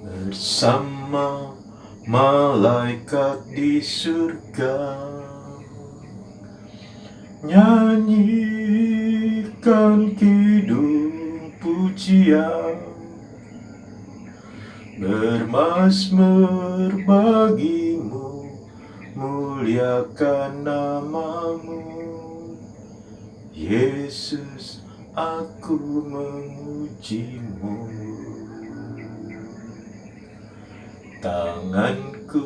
bersama malaikat di surga, nyanyikan kidung pujian, bermazmur bagimu, muliakan namamu. Yesus, aku memujimu. Tanganku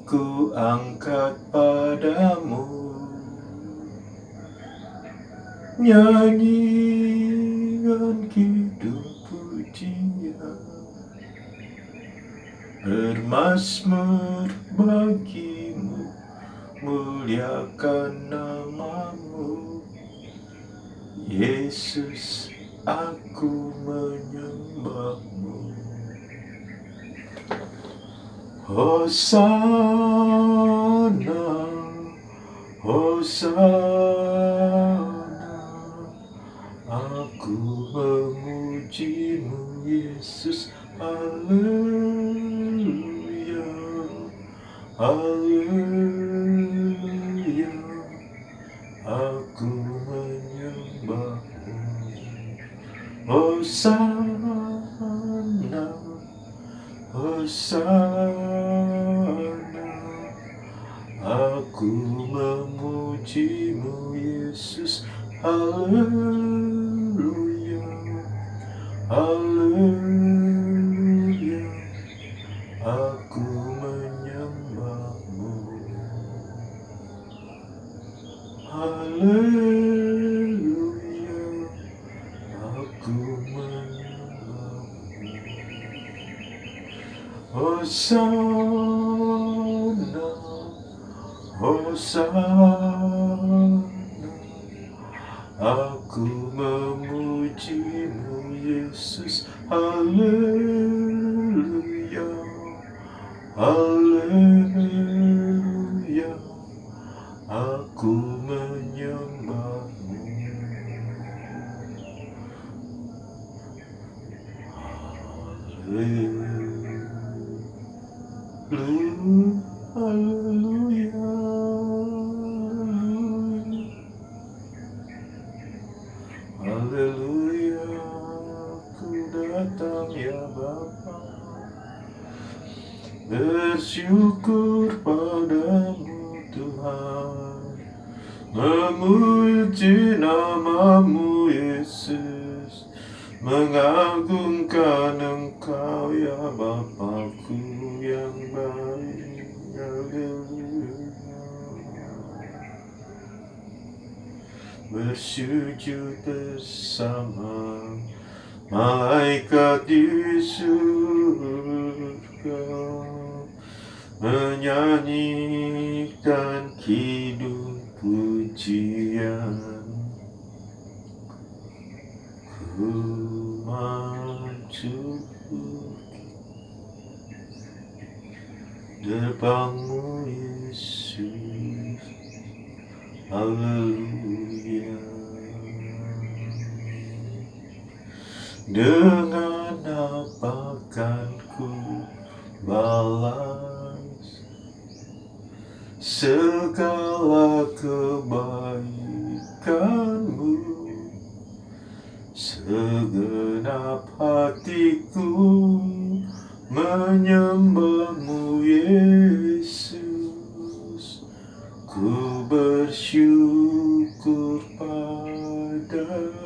ku angkat padamu, nyanyikan kidung pujian, bermazmur bagimu, muliakan namamu. Yesus, aku menyembahmu. Hosana, Hosana, aku memujimu Yesus. Haleluya, haleluya, aku menyembahmu. Hosana, Hosana, aku memujimu Yesus. Haleluya, haleluya, aku menyembahmu. Haleluya, aku menyembahmu. Hosana, Hosana, aku memujimu Yesus. Haleluya, haleluya, aku menyembahmu. Haleluya, haleluya, ku datang ya Bapa, bersyukur padamu Tuhan, memuji namamu Yesus, mengagungkan Engkau ya Bapa-Ku yang baik. Haleluya, bersujud bersama malaikat di surga, menyanyikan kidung pujian, ku maju depanmu Yesus. Haleluya, dengan apa kan ku balas segala kebaikanmu, segenap hatiku menyembahmu Yesus, ku bersyukur padamu.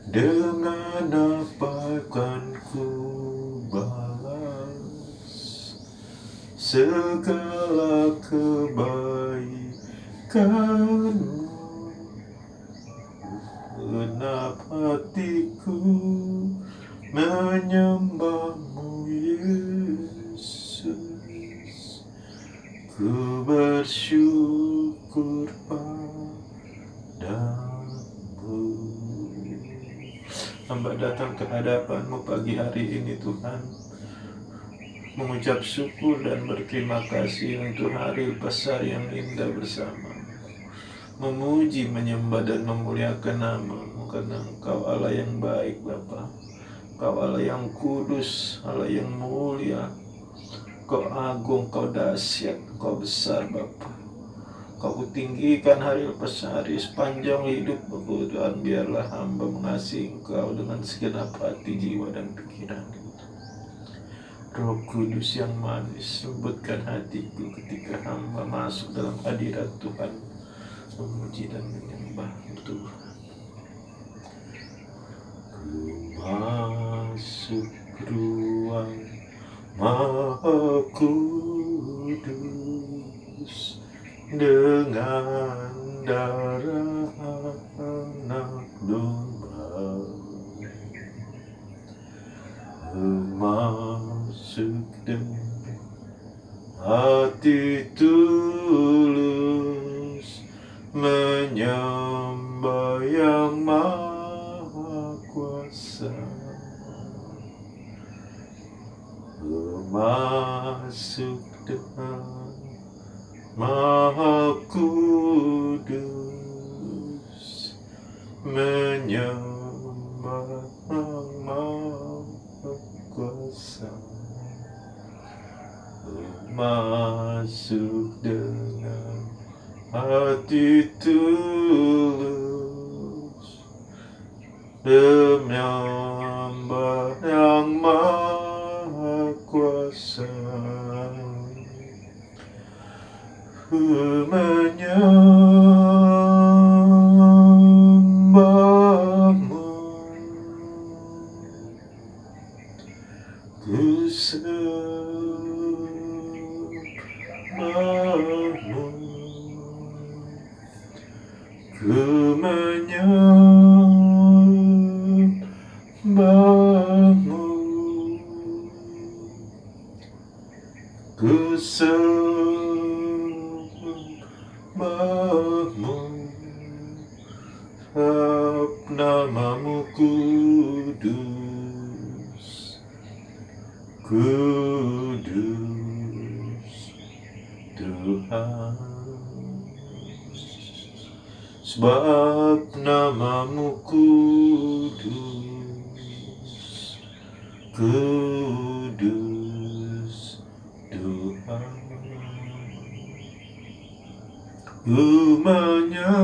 Dengan apa kan ku balas segala kebaikanmu, genap hatiku menyembahmu Yesus, ku bersyukur padamu. Hamba datang ke hadapan-Mu pagi hari ini Tuhan, mengucap syukur dan berterima kasih untuk hari besar yang indah bersama, memuji, menyembah dan memuliakan nama-Mu karena Engkau Allah yang baik Bapa. Kau Allah yang kudus, Allah yang mulia. Kau agung, kau dahsyat, kau besar Bapa. Kau kutinggikan hari lepas hari sepanjang hidup Tuhan. Biarlah hamba mengasihi Engkau dengan segenap hati, jiwa, dan pikiran. Roh Kudus yang manis, lembutkan hatiku ketika hamba masuk dalam hadirat Tuhan, memuji dan menyembah Tuhan. Masuk ruang Maha Kudus dengan darah anak domba, masuk dengan hati tulus, menyembah yang Maha Kuasa. Masuk dengan Maha Kudus, menyembah yang Maha Kuasa. Masuk dengan hati tulus, menyembah yang Maha Kuasa. Menyembahmu, ku sembahmu, ku menyembahmu, ku sembahmu, sebab namamu kudus, kudus Tuhan. Sebab namamu kudus, kudus Tuhan. Ku menyembahmu,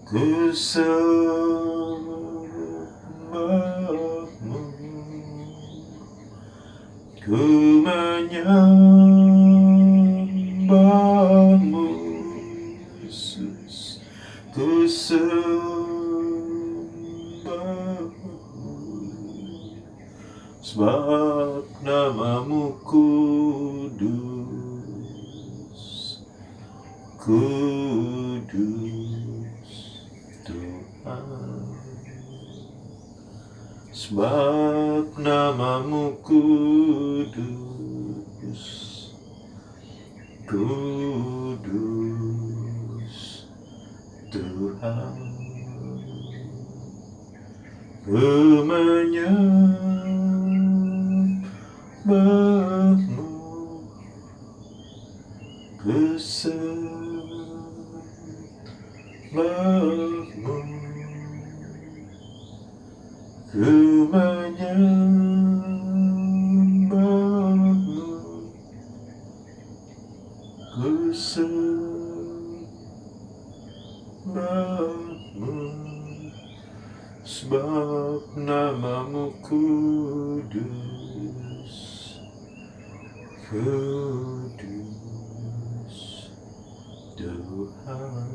ku sembahmu, ku menyembahmu, Yesus, ku sembahmu, sebab namamu kudus, kudus Tuhan. Sebab namamu kudus, kudus Tuhan. Ku menyembahmu, ku sembahmu, ku menyembahmu, ku sembahmu, sebab namamu kudus, kudus Tuhan.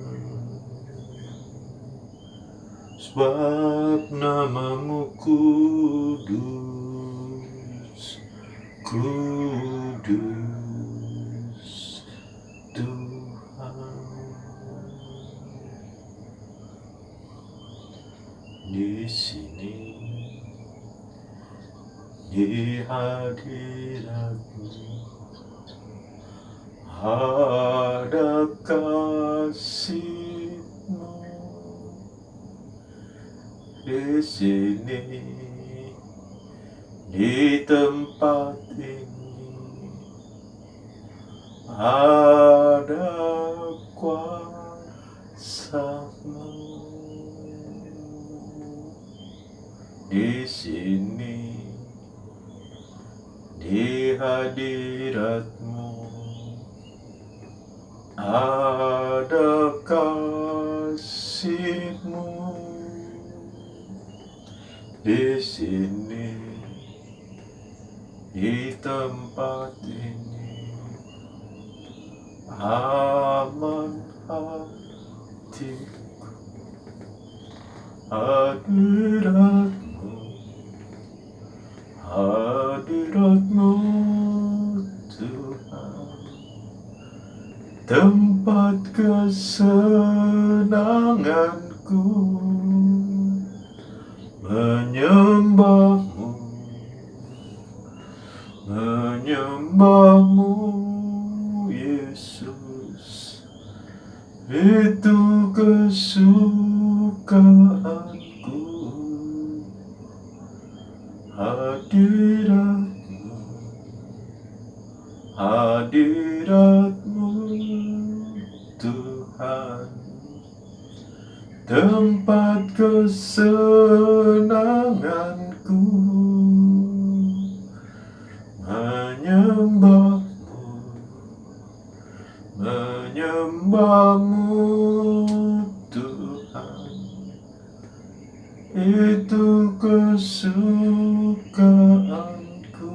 Sebab namamu kudus, kudus Tuhan. Di sini, di hadiratmu, ada kasih-Mu. Di sini, di tempat ini, ada kuasa sama di sini, di hadirat-Mu ada kasih-Mu. Di sini, di tempat ini, aman hatiku. Hadirat-Mu, hadirat-Mu Tuhan, tempat kesenanganku, menyembah-Mu, menyembah-Mu Yesus, itu kesukaanku. Hadirat-Mu, hadirat-Mu Tuhan, tempat kesenanganku, menyembah-Mu, menyembah-Mu Tuhan, itu kesukaanku.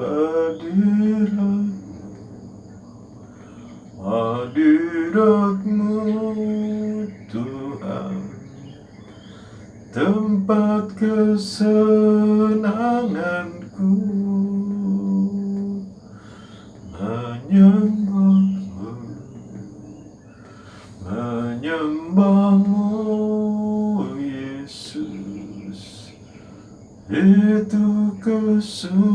Hadirat-Mu, hadirat-Mu Tuhan, tempat kesenanganku, menyembah-Mu, menyembah-Mu Yesus, itu kesukaanku.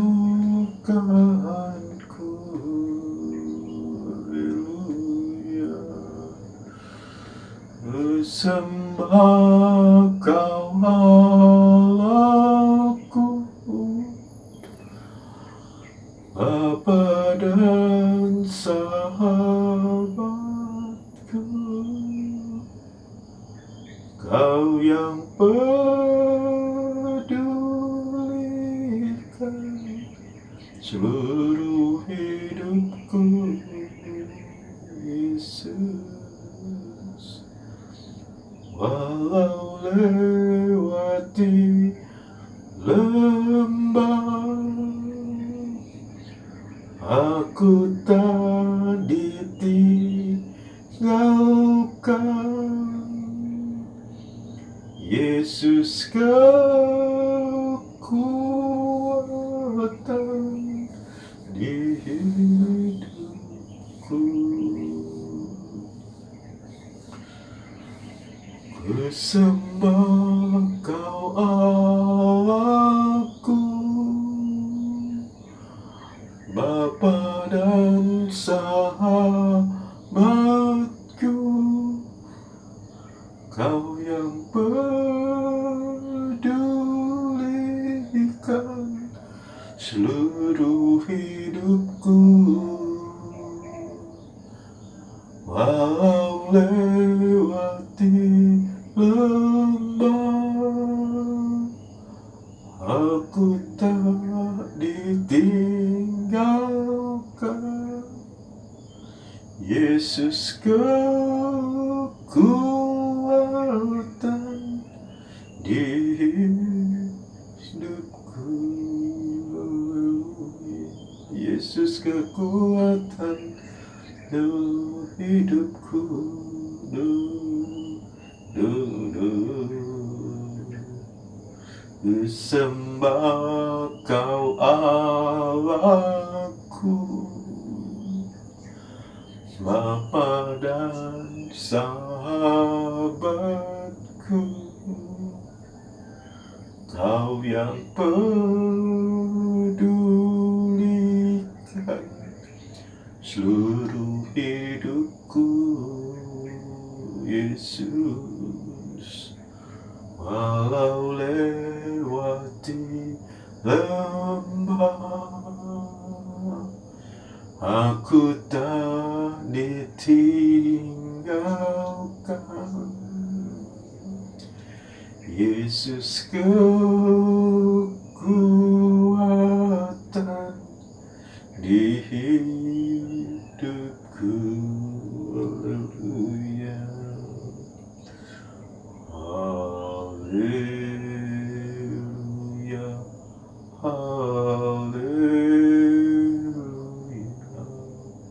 Haleluya. Sembah Kau Allahku, Bapa dan sahabatku, Kau yang pedulikan seluruh hidupku, Yesus. Walau lewati lembah, aku tak ditinggalkan. Yesus, kekuatan di hidupku. Ku sembah Kau Allahku, Bapa dan sahabatku, Kau yang pedulikan seluruh hidupku. Walau lewati lembah, aku tak ditinggalkan. Yesus, kekuatan di hidupku. Yesus, kekuatan dalam hidupku. Ku sembah Kau Allahku, Bapa dan sahabatku, Kau yang pedulikan seluruh hidupku, Yesus. Walau lewati lembah, aku tak ditinggalkan. Yesus kekuatan di hidupku. Haleluya, haleluya, haleluya.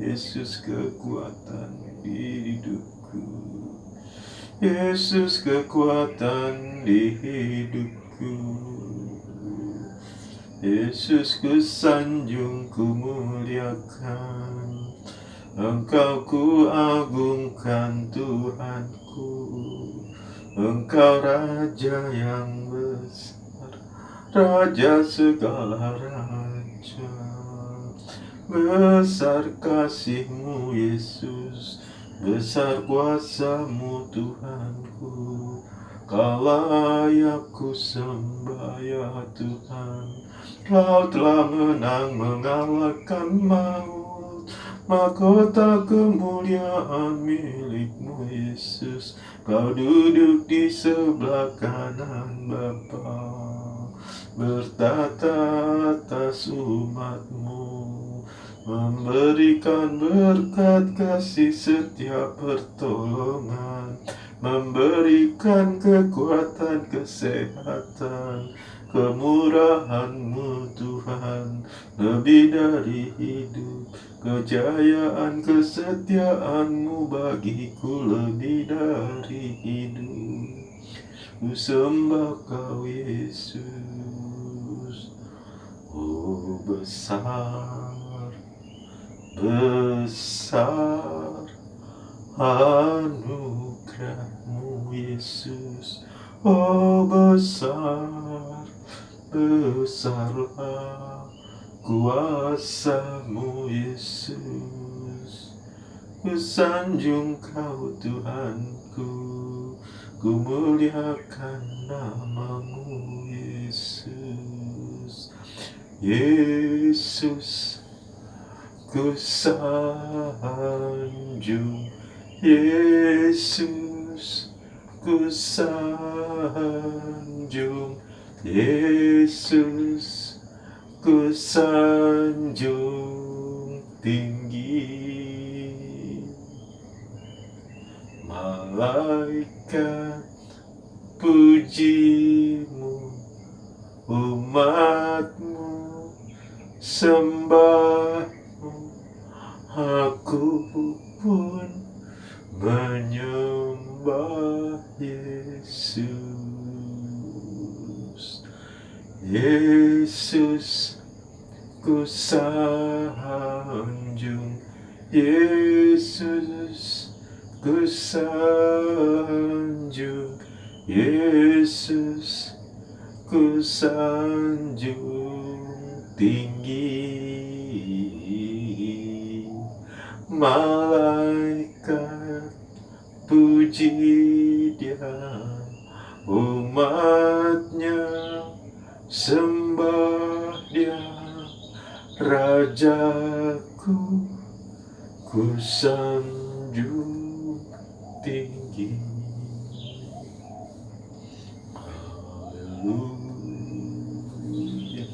Yesus kekuatan di hidupku. Yesus kekuatan di hidupku. Yesus ku sanjung, ku muliakan, Engkau ku agungkan Tuhanku. Engkau Raja yang besar, Raja segala raja. Besar kasih-Mu Yesus, besar kuasa-Mu Tuhanku. Kau layak ku sembah ya Tuhan. Kau telah menang mengalahkan maut. Mahkota kemuliaan milik-Mu Yesus. Kau duduk di sebelah kanan Bapa, bertata atas umat-Mu, memberikan berkat kasih setiap pertolongan, memberikan kekuatan kesehatan, kemurahan-Mu Tuhan, lebih dari hidup, kejayaan kesetiaan-Mu bagiku lebih dari hidup. Ku sembah Kau Yesus. Oh besar, besar anugerah-Mu Yesus. Oh besar, besarlah kuasa-Mu Yesus. Ku sanjung Kau Tuhanku, ku muliakan nama-Mu Yesus. Yesus ku sanjung, Yesus ku sanjung, Yesus ku sanjung tinggi. Malaikat puji-Mu, umat-Mu sembah-Mu, aku pun menyembah Yesus. Yesus ku sanjung, Yesus ku sanjung, Yesus ku sanjung tinggi. Malaikat puji Dia, umat-Nya sembah Dia. Rajaku ku sanjung tinggi. Haleluya,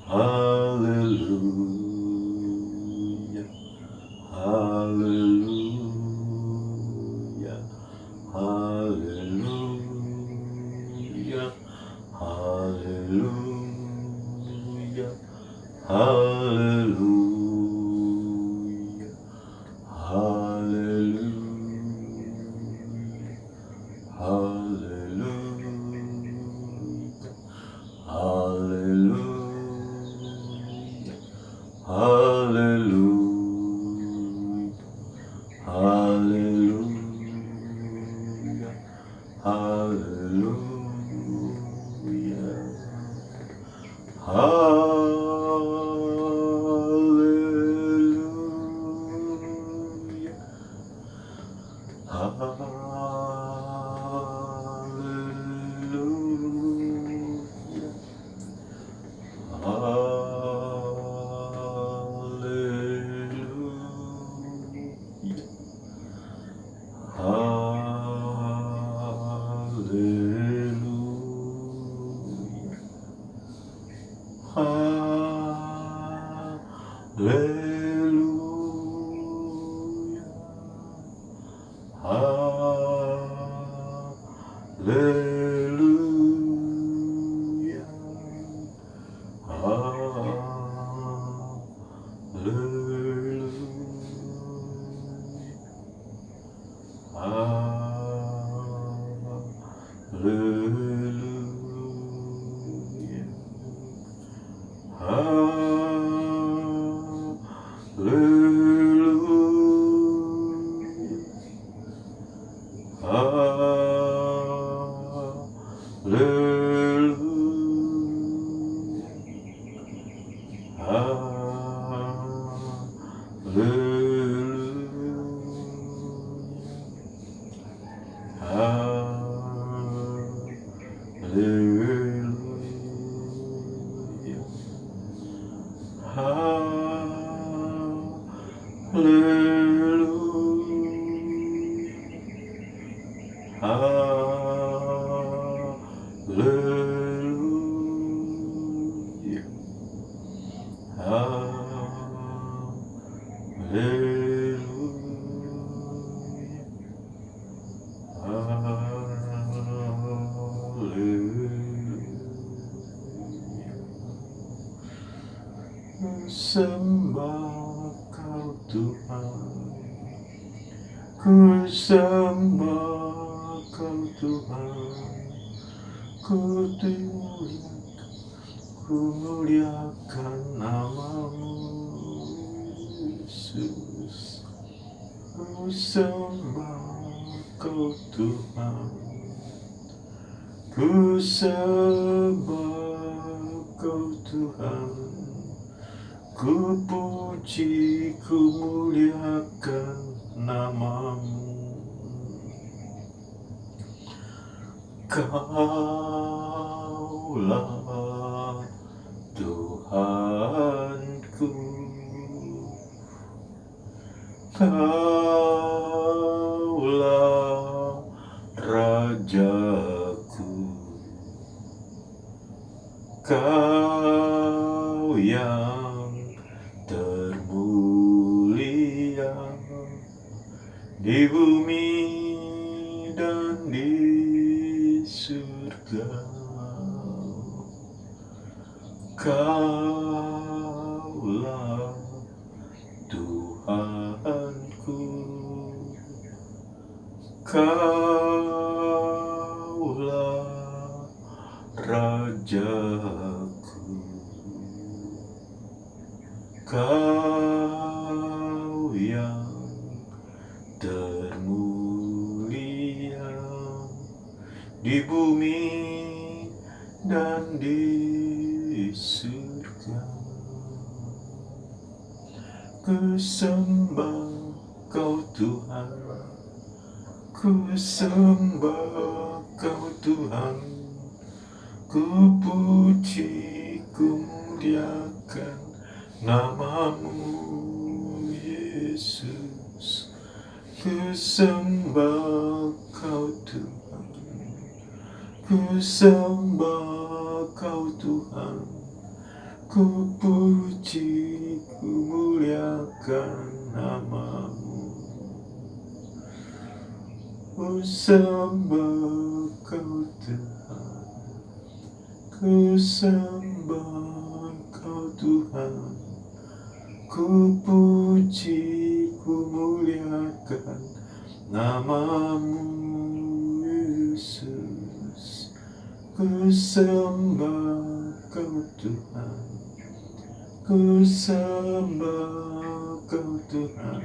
haleluya, haleluya, haleluya, haleluya, haleluya, haleluya, haleluya, haleluya, haleluya, haleluya, haleluya, haleluya, haleluya, haleluya, haleluya. Haleluya, haleluya, haleluya, sembah Kau Tuhan, ku sembah Kau Tuhan, ku muliakan nama-Mu Yesus. Ku sembah Kau Tuhan, ku sembah Kau Tuhan, ku puji, ku muliakan nama-Mu. Kaulah Tuhanku, Kaulah Rajaku, Kau yang termulia di bumi dan di surga. Kaulah Tuhanku, Kaulah Rajaku, Kau yang termulia di bumi dan di surga. Ku sembah Kau Tuhan, ku sembah Kau Tuhan, ku puji, ku muliakan nama-Mu Yesus. Ku sembah Kau Tuhan, ku sembah Kau Tuhan, ku puji, ku muliakan nama-Mu. Ku sembah Kau Tuhan, ku sembah Kau Tuhan, ku puji, ku muliakan nama-Mu Yesus. Ku sembah Kau Tuhan, ku sembah Kau Tuhan,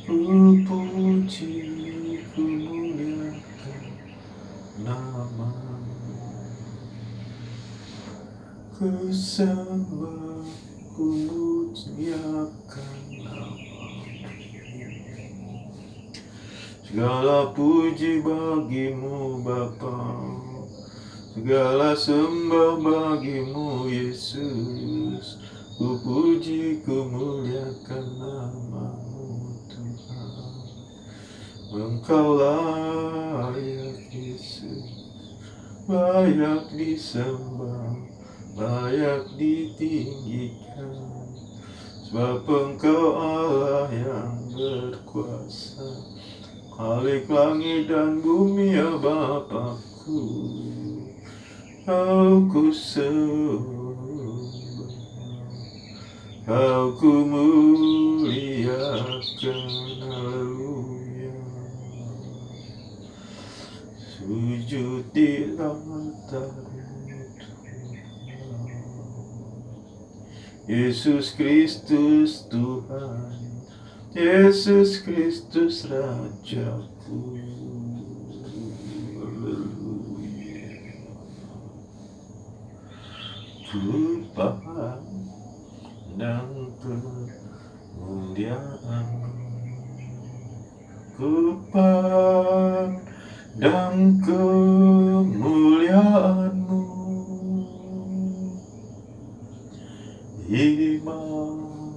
ku puji, ku muliakan nama-Mu. Ku sembah, ku muliakan nama-Mu. Segala puji bagi-Mu Bapa, segala sembah bagi-Mu Yesus. Ku puji, ku muliakan nama-Mu Tuhan. Engkau layak Yesus, layak disembah, layak ditinggikan, sebab Engkau Allah yang berkuasa Khalik langit dan bumi ya Bapakku, Kau sembah, Kau muliakan, haleluya. Sujud di altar Yesus Kristus Tuhan, Yesus Kristus Rajaku. Haleluya. Ku pandang kemuliaan, ku pandang kemuliaan-Mu, Imam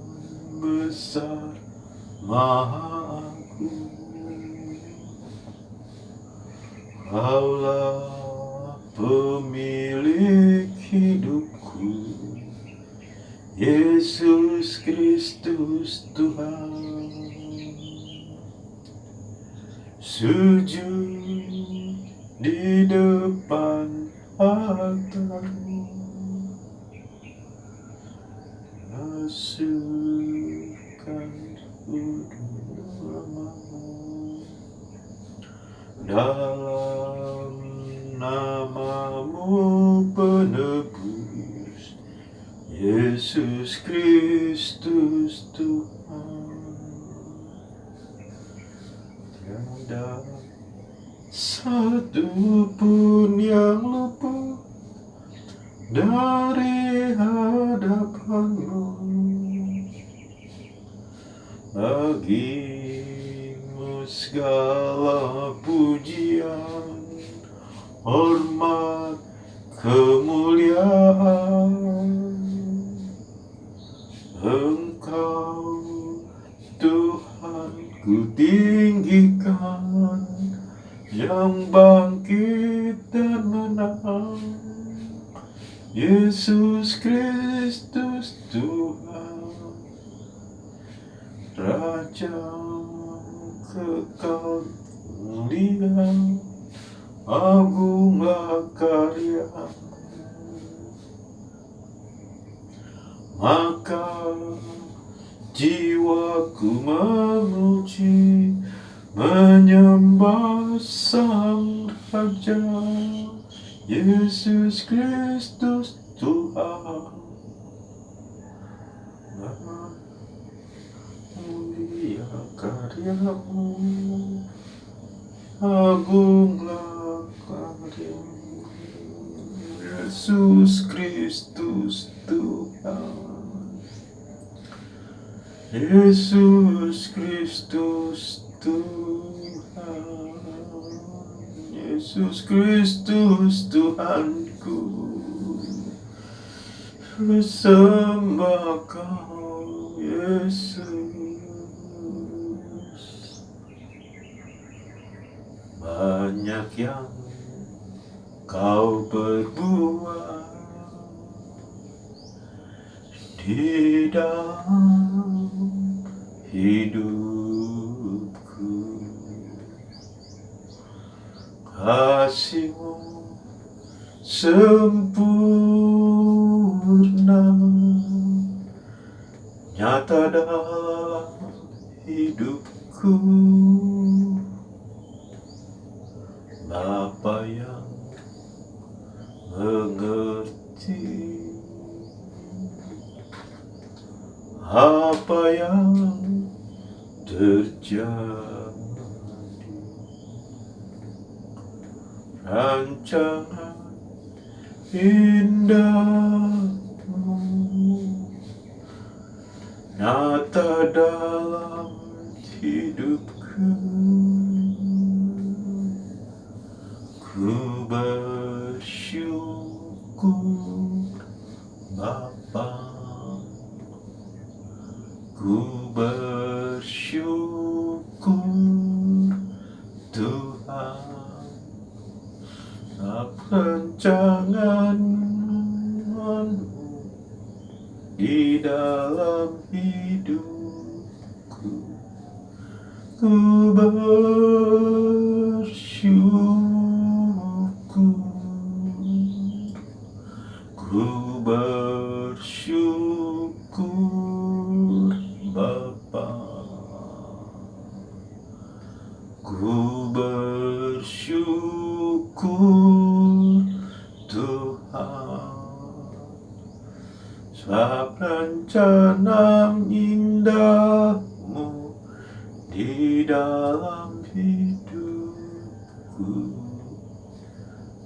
besar Maha Agung. Kaulah pemilik hidupku, Yesus Kristus Tuhan. Sujud di depan altar-Mu, masukkan nama-Mu, dalam nama-Mu penebus, Yesus Kristus Tuhan. Tiada satu pun yang luput dari hadapan-Mu. Bagi-Mu segala pujian, hormat, kemuliaan. Engkau Tuhan ku tinggikan, yang bangkit dan menang, Yesus Kristus Tuhan, Raja kekal mulia, agunglah karya-Mu. Maka jiwaku memuji, menyembah Sang Raja, Yesus Kristus Tuhan. Mulia karya-Mu, agunglah karya-Mu, Yesus Kristus Tuhan. Yesus Kristus Tuhan, Yesus Kristus Tuhanku, sembah Kau Yesus. Banyak yang Kau perbuat di dalam hidupku, kasih-Mu sempurna, nyata dalam hidupku. Bapa yang mengerti apa yang terjadi, rancangan indah-Mu nyata dalam hidupku. Ku bersyukur Bapa, ku bersyukur Tuhan, rancangan-Mu di dalam hidupku. Ku Ku bersyukur Tuhan, sebab rencana indahmu di dalam hidupku.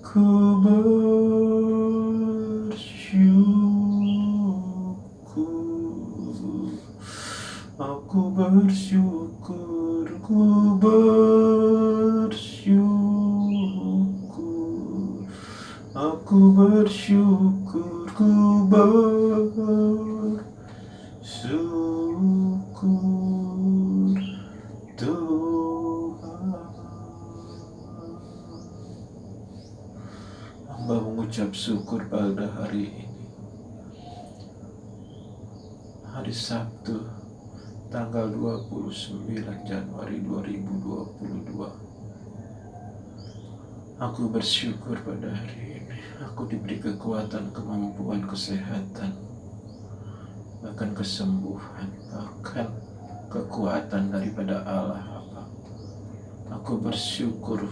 Ku bersyukur, aku bersyukur, ku bersyukur, aku bersyukur, ku bersyukur Tuhan. Hamba mengucap syukur pada hari ini, hari Sabtu, tanggal 29 Januari 2022. Aku bersyukur pada hari ini. Aku diberi kekuatan, kemampuan, kesehatan, bahkan kesembuhan, bahkan kekuatan daripada Allah Bapa. Aku bersyukur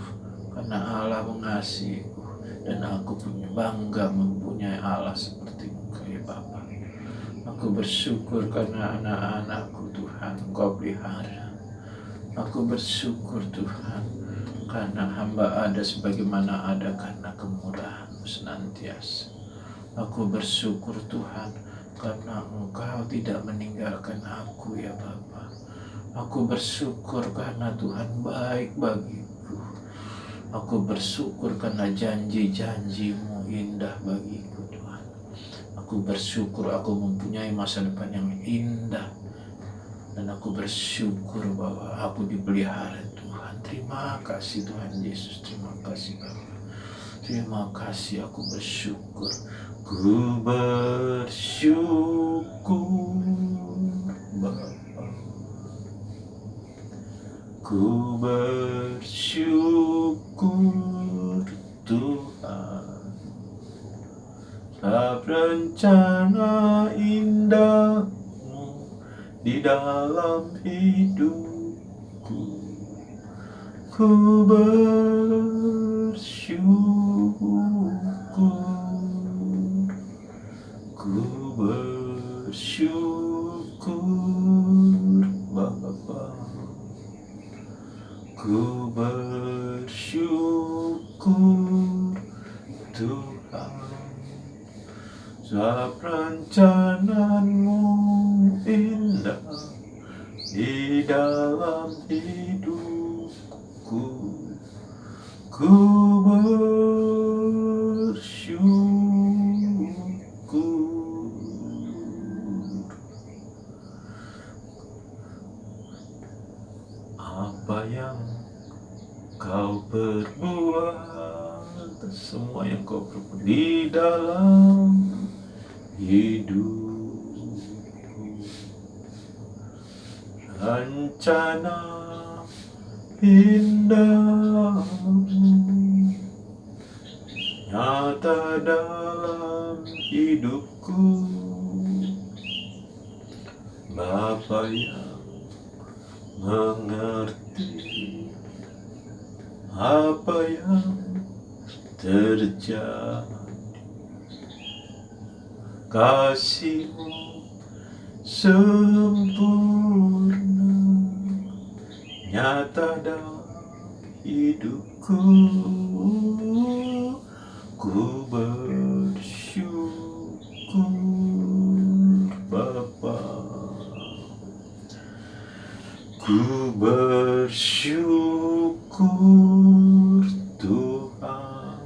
karena Allah mengasihiku dan aku punya bangga mempunyai Allah seperti Engkau ya Bapa. Aku bersyukur karena anak-anakku Tuhan Engkau pelihara. Aku bersyukur Tuhan karena hamba ada sebagaimana ada karena kemurahan-Mu senantiasa. Aku bersyukur Tuhan karena Engkau tidak meninggalkan aku ya Bapa. Aku bersyukur karena Tuhan baik bagiku. Aku bersyukur karena janji-janji-Mu indah bagiku Tuhan. Aku bersyukur aku mempunyai masa depan yang indah. Dan aku bersyukur bahwa aku dipelihara Tuhan. Terima kasih Tuhan Yesus. Terima kasih Bapa. Terima kasih, aku bersyukur. Ku bersyukur Bapa. Ku bersyukur Tuhan, sebab rencana indahmu di dalam hidupku. Ku bersyukur, ku bersyukur Bapa. Ku bersyukur Tuhan, sebab rencana-Mu indah di dalam hidupku. Ku bersyukur. Apa yang Kau perbuat, semua yang Kau perbuat di dalam hidupku. Rencana indahmu nyata dalam hidupku. Bapa yang mengerti apa yang terjadi. Kasih-Mu sempurna nyata dalam hidupku. Ku bersyukur Bapa. Ku bersyukur Tuhan,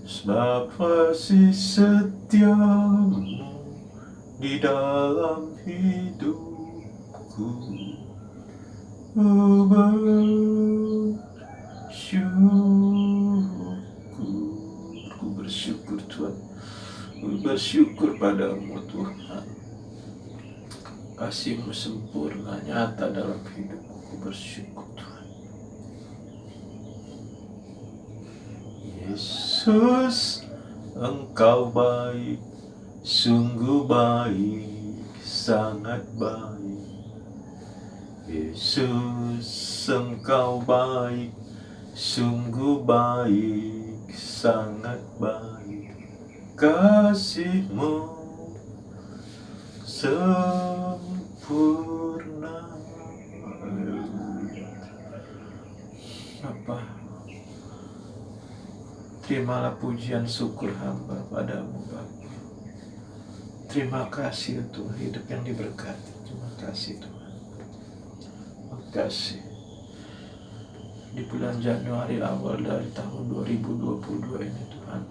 sebab kasih setia-Mu di dalam hidupku. Ku bersyukur Tuhan. Ku bersyukur padamu Tuhan. Kasih-Mu sempurna nyata dalam hidupku. Ku bersyukur Tuhan. Yesus, Engkau baik, sungguh baik, sangat baik. Yesus, Engkau baik, sungguh baik, sangat baik. Kasih-Mu sempurna. Bapa, terimalah pujian syukur hamba padamu Bapa. Terima kasih untuk hidup yang diberkati. Terima kasih Tuhan. Terima kasih. Di bulan Januari awal dari tahun 2022 ini Tuhan,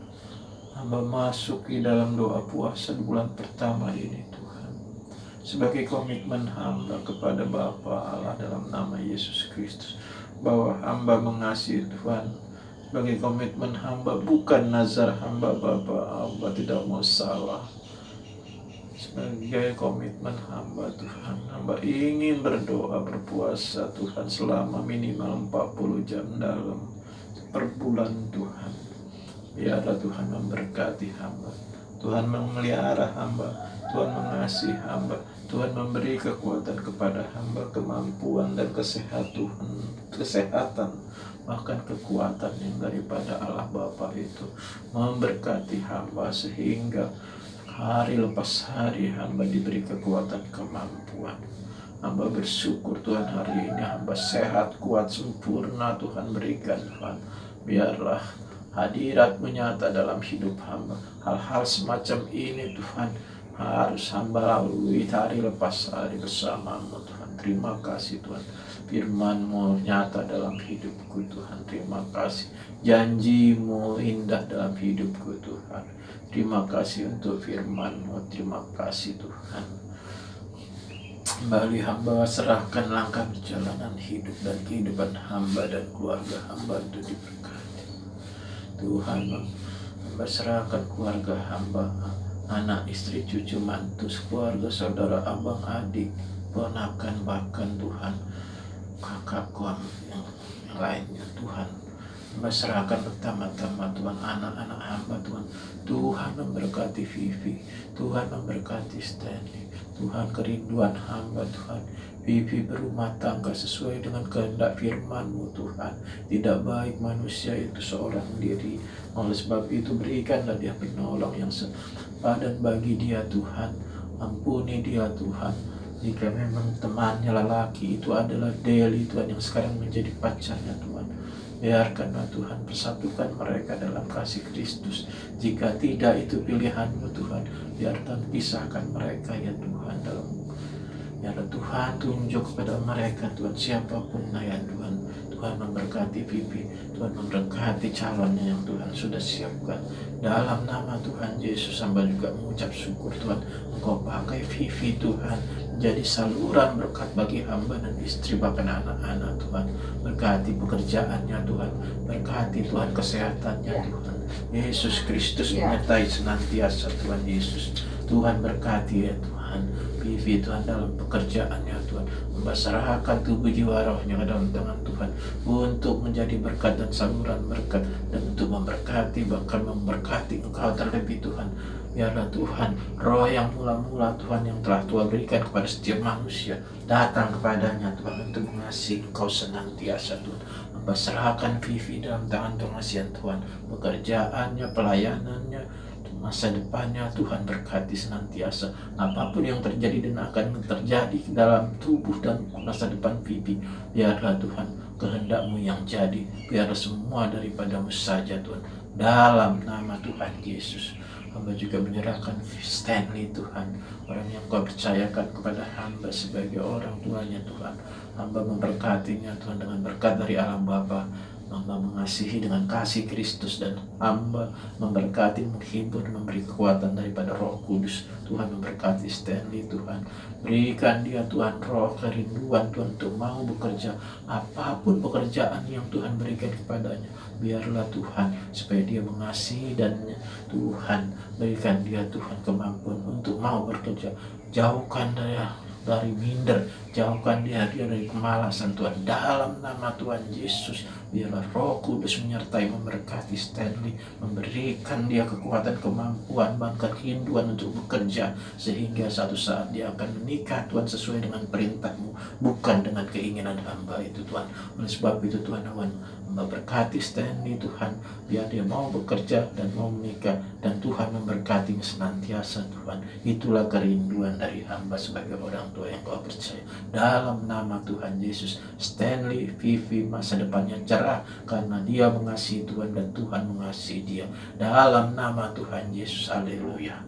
hamba masuk di dalam doa puasa di bulan pertama ini Tuhan, sebagai komitmen hamba kepada Bapa Allah dalam nama Yesus Kristus, bahwa hamba mengasihi Tuhan. Sebagai komitmen hamba, bukan nazar hamba Bapa, hamba tidak mau salah. Sebagai komitmen hamba Tuhan, hamba ingin berdoa berpuasa Tuhan selama minimal 40 jam dalam per bulan Tuhan. Biarlah Tuhan memberkati hamba, Tuhan memelihara hamba, Tuhan mengasihi hamba, Tuhan memberi kekuatan kepada hamba, kemampuan dan kesehatan, bahkan kekuatan yang daripada Allah Bapa itu memberkati hamba, sehingga hari lepas hari hamba diberi kekuatan, kemampuan. Hamba bersyukur Tuhan, hari ini hamba sehat, kuat, sempurna Tuhan berikan Tuhan. Biarlah hadirat-Mu nyata dalam hidup hamba. Hal-hal semacam ini Tuhan harus hamba lalui hari lepas hari bersama-Mu Tuhan. Terima kasih Tuhan, firman-Mu nyata dalam hidupku Tuhan. Terima kasih, janji-Mu indah dalam hidupku Tuhan. Terima kasih untuk firman-Mu. Terima kasih Tuhan. Kembali hamba serahkan langkah perjalanan hidup dan kehidupan hamba dan keluarga hamba untuk diberkati. Tuhan, hamba serahkan keluarga hamba, anak, istri, cucu, mantu, keluarga, saudara, abang, adik, ponakan, bahkan Tuhan, kakak, yang lainnya Tuhan. Hamba serahkan pertama-tama Tuhan anak-anak hamba Tuhan. Tuhan memberkati Vivi, Tuhan memberkati Stanley, Tuhan kerinduan hamba Tuhan. Vivi berumah tangga sesuai dengan kehendak firman-Mu Tuhan. Tidak baik manusia itu seorang diri. Oleh sebab itu berikanlah dia penolong yang sepadan bagi dia Tuhan. Ampuni dia Tuhan. Jika memang temannya lelaki itu adalah Deli Tuhan yang sekarang menjadi pacarnya Tuhan, biarkanlah Tuhan persatukan mereka dalam kasih Kristus. Jika tidak itu pilihan-Mu Tuhan, biarkan pisahkan mereka ya Tuhan dalam. Ya Tuhan, tunjuk kepada mereka Tuhan, siapapun ya Tuhan. Tuhan memberkati Vivi, Tuhan memberkati calonnya yang Tuhan sudah siapkan. Dalam nama Tuhan Yesus, hamba juga mengucap syukur Tuhan, Engkau pakai Vivi Tuhan jadi saluran berkat bagi hamba dan istri, bahkan anak-anak Tuhan. Berkati pekerjaannya Tuhan, berkati Tuhan kesehatannya Tuhan. Yesus Kristus menyertai senantiasa Tuhan Yesus. Tuhan berkati ya Tuhan Vivi Tuhan dalam pekerjaannya Tuhan. Membasarkan tubuh jiwa rohnya ke dalam tangan Tuhan untuk menjadi berkat dan saluran berkat, dan untuk memberkati, bahkan memberkati Engkau terlebih Tuhan. Biarlah Tuhan roh yang mula-mula Tuhan yang telah Tuhan berikan kepada setiap manusia datang kepadanya Tuhan untuk mengasihi Engkau senantiasa Tuhan. Membasarkan Vivi dalam tangan pengasihan Tuhan, pekerjaannya, pelayanannya, masa depannya Tuhan berkati senantiasa. Apapun yang terjadi dan akan terjadi dalam tubuh dan masa depan Vivi, biarlah Tuhan kehendak-Mu yang jadi. Biarlah semua daripada-Mu saja Tuhan. Dalam nama Tuhan Yesus, hamba juga menyerahkan Stanley Tuhan, orang yang Kau percayakan kepada hamba sebagai orang tuanya Tuhan. Hamba memberkatinya Tuhan dengan berkat dari Allah Bapa. Hamba mengasihi dengan kasih Kristus, dan hamba memberkati, menghibur, memberi kekuatan daripada Roh Kudus. Tuhan memberkati Stanley Tuhan. Berikan dia Tuhan roh kerinduan Tuhan untuk mau bekerja apapun pekerjaan yang Tuhan berikan kepadanya. Biarlah Tuhan supaya dia mengasihi, dan Tuhan berikan dia Tuhan kemampuan untuk mau bekerja. Jauhkan dari minder, Jauhkan dia dari kemalasan Tuhan. Dalam nama Tuhan Yesus, biarlah Roh Kudus menyertai, memberkati Stanley, memberikan dia kekuatan, kemampuan, bahkan kerinduan untuk bekerja, sehingga satu saat dia akan menikah Tuhan sesuai dengan perintah-Mu, bukan dengan keinginan hamba itu Tuhan. Oleh sebab itu Tuhan, hamba berkati Stanley Tuhan, biar dia mau bekerja dan mau menikah, dan Tuhan memberkatinya senantiasa Tuhan. Itulah kerinduan dari hamba sebagai orang tua yang Kau percaya. Dalam nama Tuhan Yesus, Stanley Vivi masa depannya cerah karena dia mengasihi Tuhan dan Tuhan mengasihi dia. Dalam nama Tuhan Yesus, haleluya.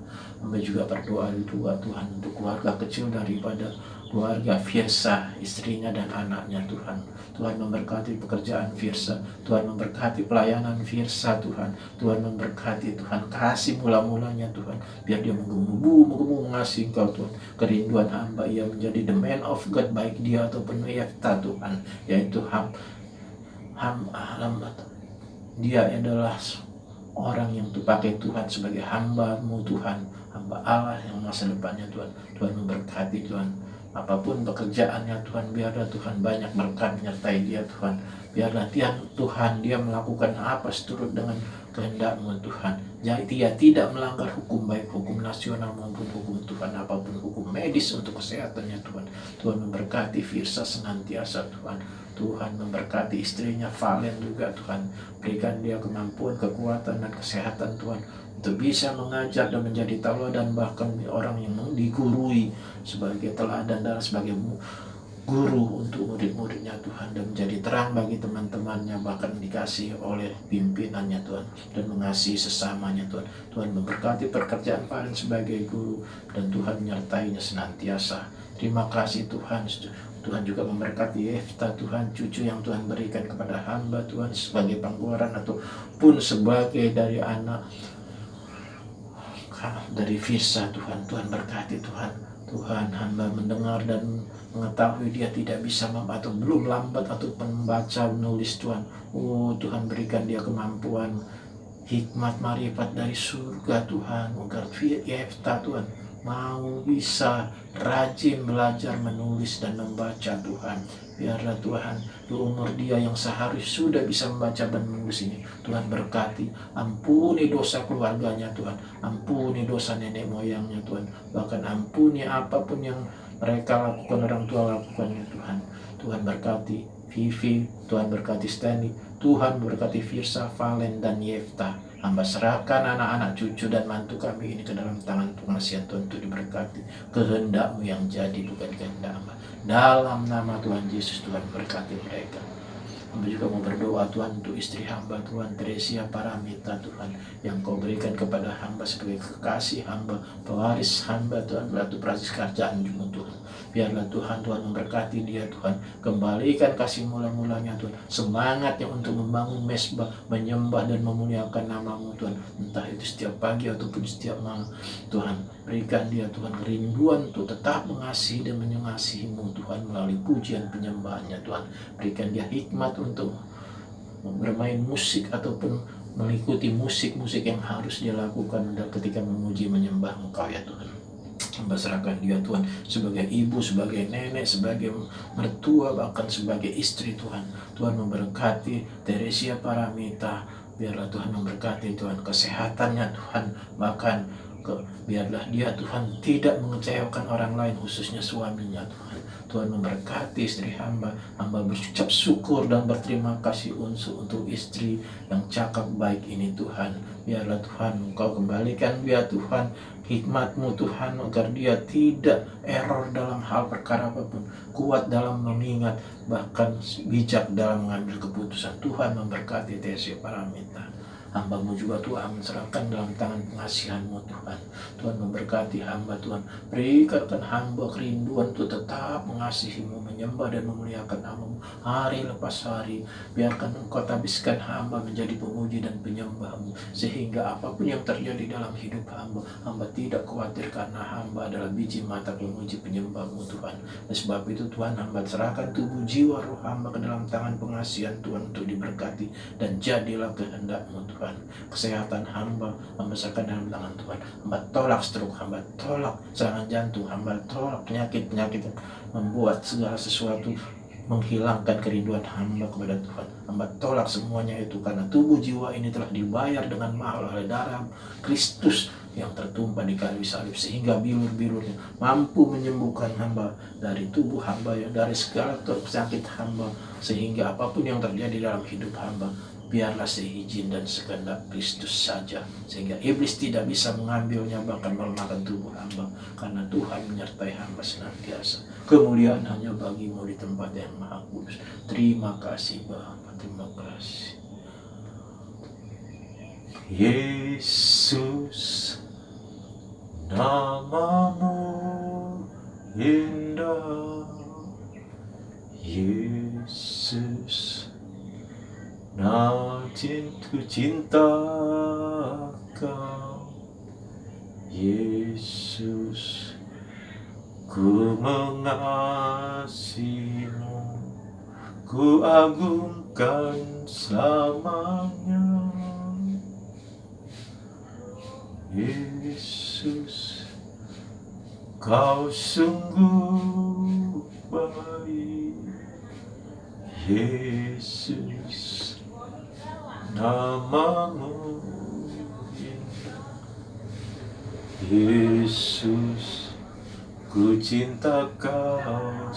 Hamba juga berdoa Tuhan untuk keluarga kecil daripada keluarga Firsa, istrinya dan anaknya Tuhan. Tuhan memberkati pekerjaan Firsa, Tuhan memberkati pelayanan Firsa Tuhan. Tuhan memberkati, Tuhan kasih mula-mulanya Tuhan, biar dia menggebu mengasihi Engkau Tuhan. Kerinduan hamba ia menjadi the man of God, baik dia ataupun Yefta Tuhan, yaitu dia adalah orang yang dipakai Tuhan sebagai hamba-Mu Tuhan, hamba Allah yang masa depannya Tuhan. Tuhan memberkati Tuhan, apapun pekerjaannya Tuhan, biarlah Tuhan banyak berkat menyertai dia Tuhan. Biarlah Tuhan dia melakukan apa seturut dengan kehendak-Mu Tuhan. Jadi dia tidak melanggar hukum, baik hukum nasional maupun hukum Tuhan, apapun hukum medis untuk kesehatannya Tuhan. Tuhan memberkati Firsa senantiasa Tuhan. Tuhan memberkati istrinya Valen juga Tuhan. Berikan dia kemampuan, kekuatan, dan kesehatan Tuhan, untuk bisa mengajar dan menjadi tauladan, bahkan orang yang digurui sebagai teladan dan sebagai guru untuk murid-muridnya Tuhan, dan menjadi terang bagi teman-temannya, bahkan dikasihi oleh pimpinannya Tuhan, dan mengasihi sesamanya Tuhan. Tuhan memberkati pekerjaan Valen sebagai guru, dan Tuhan menyertainya senantiasa. Terima kasih Tuhan. Tuhan juga memberkati Yefta Tuhan, cucu yang Tuhan berikan kepada hamba Tuhan sebagai pangkuaran ataupun sebagai dari anak dari Firsa Tuhan. Tuhan berkati Tuhan. Tuhan, hamba mendengar dan mengetahui dia tidak bisa atau belum lambat atau membaca menulis Tuhan. Tuhan berikan dia kemampuan, hikmat, marifat dari surga Tuhan, agar Yefta Tuhan mau bisa rajin belajar menulis dan membaca Tuhan. Biarlah Tuhan di umur dia yang seharusnya sudah bisa membaca dan menulis ini, Tuhan berkati. Ampuni dosa keluarganya Tuhan, ampuni dosa nenek moyangnya Tuhan, bahkan ampuni apapun yang mereka lakukan, orang tua lakukannya Tuhan. Tuhan berkati Vivi, Tuhan berkati Stanley, Tuhan berkati Firsa, Valen, dan Yefta. Hamba serahkan anak-anak, cucu, dan mantu kami ini ke dalam tangan pengasihan Tuhan untuk diberkati. Kehendak-Mu yang jadi, bukan kehendak hamba. Dalam nama Tuhan Yesus, Tuhan berkati mereka. Hamba juga mau berdoa Tuhan untuk istri hamba Tuhan, Teresia Paramita Tuhan, yang Kau berikan kepada hamba sebagai kekasih hamba, pewaris hamba Tuhan, Ratu Prasis kerjaan-Mu Tuhan. Biarlah Tuhan memberkati dia Tuhan, kembalikan kasih mula-mulanya Tuhan, semangatnya untuk membangun mesbah, menyembah dan memuliakan nama-Mu Tuhan, entah itu setiap pagi ataupun setiap malam Tuhan. Berikan dia Tuhan kerinduan untuk tetap mengasihi dan mengasihi-Mu Tuhan melalui pujian penyembahannya Tuhan. Berikan dia hikmat untuk bermain musik ataupun mengikuti musik-musik yang harus dia lakukan ketika memuji menyembah Engkau ya Tuhan. Hamba serahkan dia Tuhan sebagai ibu, sebagai nenek, sebagai mertua, bahkan sebagai istri Tuhan. Tuhan memberkati Teresia Paramita. Biarlah Tuhan memberkati Tuhan kesehatannya Tuhan, bahkan biarlah dia Tuhan tidak mengecewakan orang lain, khususnya suaminya Tuhan. Tuhan memberkati istri hamba. Hamba berucap syukur dan berterima kasih untuk istri yang cakap baik ini Tuhan. Biarlah Tuhan Engkau kembalikan dia Tuhan hikmat-Mu Tuhan, agar dia tidak error dalam hal perkara apapun, kuat dalam mengingat, bahkan bijak dalam mengambil keputusan. Tuhan memberkati Teresia Paramita. Hamba-Mu juga Tuhan menserahkan dalam tangan pengasihan-Mu Tuhan. Tuhan memberkati hamba Tuhan. Berikan hamba kerinduan untuk tetap mengasihi-Mu, menyembah dan memuliakan nama-Mu hari lepas hari. Biarkan Engkau tabiskan hamba menjadi pemuji dan penyembah-Mu, sehingga apapun yang terjadi dalam hidup hamba, hamba tidak khawatir karena hamba adalah biji mata pemuji penyembah-Mu Tuhan. Dan sebab itu Tuhan, hamba serahkan tubuh jiwa roh hamba ke dalam tangan pengasihan Tuhan untuk diberkati, dan jadilah kehendak-Mu Tuhan. Tuhan. Kesehatan hamba serahkan dalam tangan Tuhan. Hamba tolak stroke, hamba tolak serangan jantung, hamba tolak penyakit-penyakit yang membuat segala sesuatu menghilangkan kerinduan hamba kepada Tuhan. Hamba tolak semuanya itu, karena tubuh jiwa ini telah dibayar dengan mahal oleh darah Kristus yang tertumpah di kayu salib, sehingga bilur-bilurnya mampu menyembuhkan hamba dari tubuh hamba, yang dari segala penyakit hamba, sehingga apapun yang terjadi dalam hidup hamba, biarlah seizin dan sekehendak Kristus saja, sehingga iblis tidak bisa mengambilnya bahkan melemahkan tubuh hamba, karena Tuhan menyertai hamba senantiasa. Kemuliaan hanya bagimu di tempat yang maha kudus. Terima kasih Bapa, terima kasih. Yesus, namamu indah. Yesus, ku cinta Kau. Yesus, ku mengasihimu, ku agungkan selamanya. Yesus, Kau sungguh baik. Yesus, namamu indah. Yesus, ku cinta Kau.